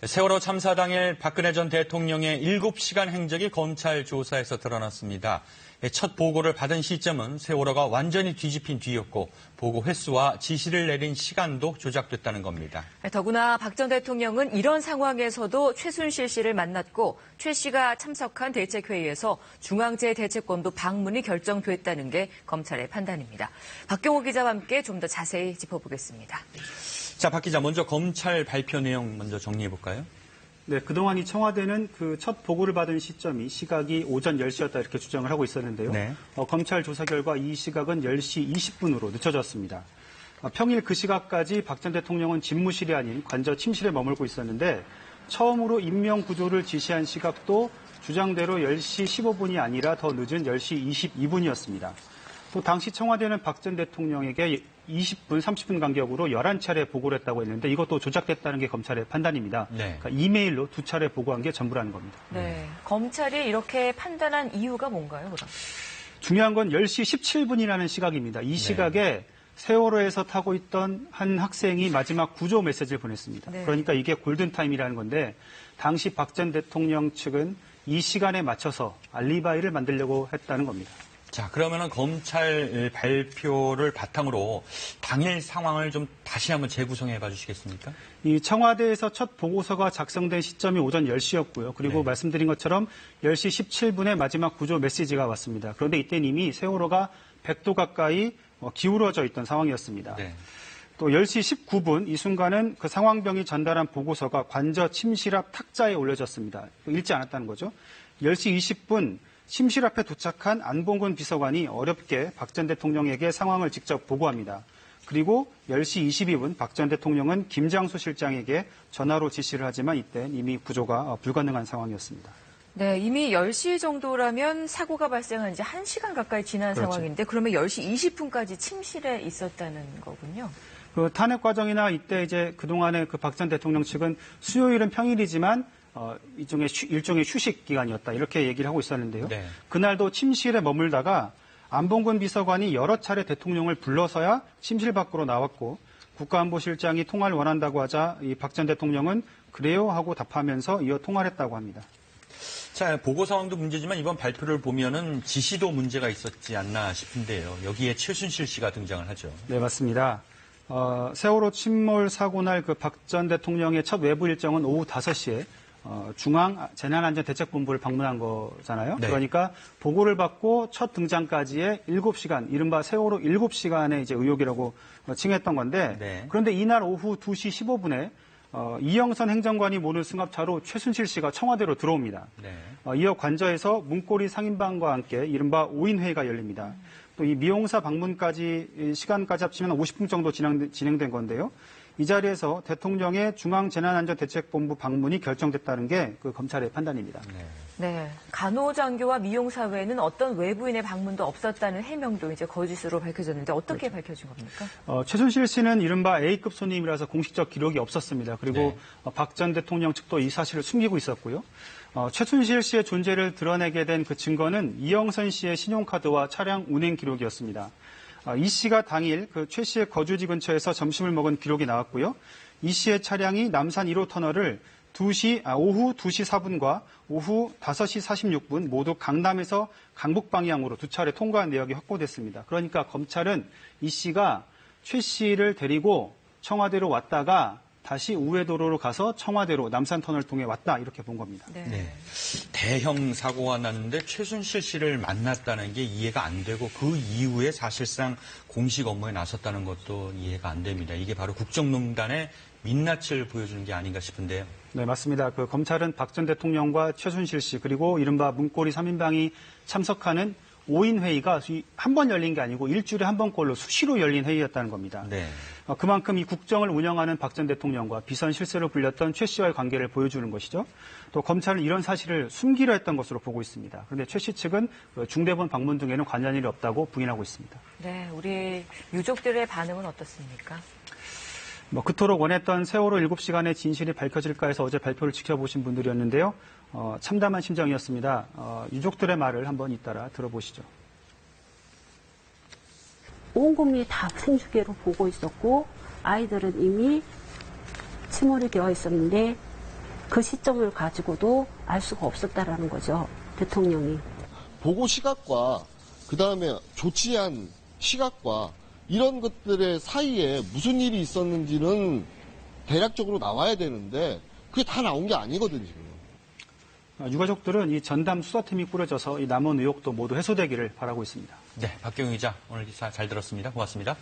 세월호 참사 당일 박근혜 전 대통령의 7시간 행적이 검찰 조사에서 드러났습니다. 첫 보고를 받은 시점은 세월호가 완전히 뒤집힌 뒤였고 보고 횟수와 지시를 내린 시간도 조작됐다는 겁니다. 더구나 박 전 대통령은 이런 상황에서도 최순실 씨를 만났고 최 씨가 참석한 대책회의에서 중앙재해대책본부 방문이 결정됐다는 게 검찰의 판단입니다. 박경호 기자와 함께 좀 더 자세히 짚어보겠습니다. 자, 박 기자, 먼저 검찰 발표 내용 먼저 정리해볼까요? 네, 그동안 이 청와대는 그 첫 보고를 받은 시각이 오전 10시였다 이렇게 주장을 하고 있었는데요. 네. 검찰 조사 결과 이 시각은 10시 20분으로 늦춰졌습니다. 평일 그 시각까지 박 전 대통령은 집무실이 아닌 관저 침실에 머물고 있었는데 처음으로 임명 구조를 지시한 시각도 주장대로 10시 15분이 아니라 더 늦은 10시 22분이었습니다. 또 당시 청와대는 박 전 대통령에게 20분, 30분 간격으로 11차례 보고를 했다고 했는데 이것도 조작됐다는 게 검찰의 판단입니다. 네. 그러니까 이메일로 2차례 보고한 게 전부라는 겁니다. 네, 검찰이 이렇게 판단한 이유가 뭔가요, 그럼? 중요한 건 10시 17분이라는 시각입니다. 이 시각에 세월호에서 타고 있던 한 학생이 마지막 구조 메시지를 보냈습니다. 네. 그러니까 이게 골든타임이라는 건데 당시 박 전 대통령 측은 이 시간에 맞춰서 알리바이를 만들려고 했다는 겁니다. 자, 그러면은 검찰 발표를 바탕으로 당일 상황을 좀 다시 한번 재구성해 봐 주시겠습니까? 이 청와대에서 첫 보고서가 작성된 시점이 오전 10시였고요. 그리고 말씀드린 것처럼 10시 17분에 마지막 구조 메시지가 왔습니다. 그런데 이때는 이미 세월호가 100도 가까이 기울어져 있던 상황이었습니다. 네. 또 10시 19분 이 순간은 그 상황병이 전달한 보고서가 관저 침실 앞 탁자에 올려졌습니다. 읽지 않았다는 거죠. 10시 20분 침실 앞에 도착한 안봉근 비서관이 어렵게 박 전 대통령에게 상황을 직접 보고합니다. 그리고 10시 22분 박 전 대통령은 김장수 실장에게 전화로 지시를 하지만 이때 이미 구조가 불가능한 상황이었습니다. 네, 이미 10시 정도라면 사고가 발생한 지 1시간 가까이 지난 그렇죠. 상황인데 그러면 10시 20분까지 침실에 있었다는 거군요. 그 탄핵 과정이나 이때 이제 그동안의 그 박 전 대통령 측은 수요일은 평일이지만 일종의 휴식 기간이었다 이렇게 얘기를 하고 있었는데요. 네. 그날도 침실에 머물다가 안봉근 비서관이 여러 차례 대통령을 불러서야 침실 밖으로 나왔고 국가안보실장이 통화를 원한다고 하자 이 박 전 대통령은 그래요 하고 답하면서 이어 통화를 했다고 합니다. 자, 보고 상황도 문제지만 이번 발표를 보면은 지시도 문제가 있었지 않나 싶은데요. 여기에 최순실 씨가 등장을 하죠. 네, 맞습니다. 세월호 침몰 사고 날 그 박 전 대통령의 첫 외부 일정은 오후 5시에 중앙 재난안전대책본부를 방문한 거잖아요. 네. 그러니까 보고를 받고 첫 등장까지의 7시간, 이른바 세월호 7시간의 이제 의혹이라고 칭했던 건데 네. 그런데 이날 오후 2시 15분에 이영선 행정관이 모는 승합차로 최순실 씨가 청와대로 들어옵니다. 네. 이어 관저에서 문고리 상임반과 함께 이른바 5인 회의가 열립니다. 또 이 미용사 방문까지 시간까지 합치면 50분 정도 진행된 건데요. 이 자리에서 대통령의 중앙재난안전대책본부 방문이 결정됐다는 게 그 검찰의 판단입니다. 네, 간호장교와 미용사 외에는 어떤 외부인의 방문도 없었다는 해명도 이제 거짓으로 밝혀졌는데 어떻게 밝혀진 겁니까? 최순실 씨는 이른바 A급 손님이라서 공식적 기록이 없었습니다. 그리고 박 전 대통령 측도 이 사실을 숨기고 있었고요. 최순실 씨의 존재를 드러내게 된 그 증거는 이영선 씨의 신용카드와 차량 운행 기록이었습니다. 이 씨가 당일 그 최 씨의 거주지 근처에서 점심을 먹은 기록이 나왔고요. 이 씨의 차량이 남산 1호 터널을 오후 2시 4분과 오후 5시 46분 모두 강남에서 강북 방향으로 두 차례 통과한 내역이 확보됐습니다. 그러니까 검찰은 이 씨가 최 씨를 데리고 청와대로 왔다가 다시 우회도로로 가서 청와대로 남산터널을 통해 왔다 이렇게 본 겁니다. 네. 대형 사고가 났는데 최순실 씨를 만났다는 게 이해가 안 되고 그 이후에 사실상 공식 업무에 나섰다는 것도 이해가 안 됩니다. 이게 바로 국정농단의 민낯을 보여주는 게 아닌가 싶은데요. 네, 맞습니다. 그 검찰은 박 전 대통령과 최순실 씨 그리고 이른바 문고리 3인방이 참석하는 5인 회의가 한 번 열린 게 아니고 일주일에 한 번꼴로 수시로 열린 회의였다는 겁니다. 네. 그만큼 이 국정을 운영하는 박 전 대통령과 비선 실세로 불렸던 최 씨와의 관계를 보여주는 것이죠. 또 검찰은 이런 사실을 숨기려 했던 것으로 보고 있습니다. 그런데 최 씨 측은 중대본 방문 등에는 관련 일이 없다고 부인하고 있습니다. 네, 우리 유족들의 반응은 어떻습니까? 그토록 원했던 세월호 7시간의 진실이 밝혀질까 해서 어제 발표를 지켜보신 분들이었는데요. 참담한 심정이었습니다. 유족들의 말을 한번 잇따라 들어보시죠. 온 국민이 다 생중계로 보고 있었고 아이들은 이미 침몰이 되어 있었는데 그 시점을 가지고도 알 수가 없었다라는 거죠. 대통령이. 보고 시각과 그다음에 조치한 시각과 이런 것들의 사이에 무슨 일이 있었는지는 대략적으로 나와야 되는데 그게 다 나온 게 아니거든요, 지금. 유가족들은 이 전담 수사팀이 꾸려져서 이 남은 의혹도 모두 해소되기를 바라고 있습니다. 네, 박경영 기자 오늘 기사 잘 들었습니다. 고맙습니다.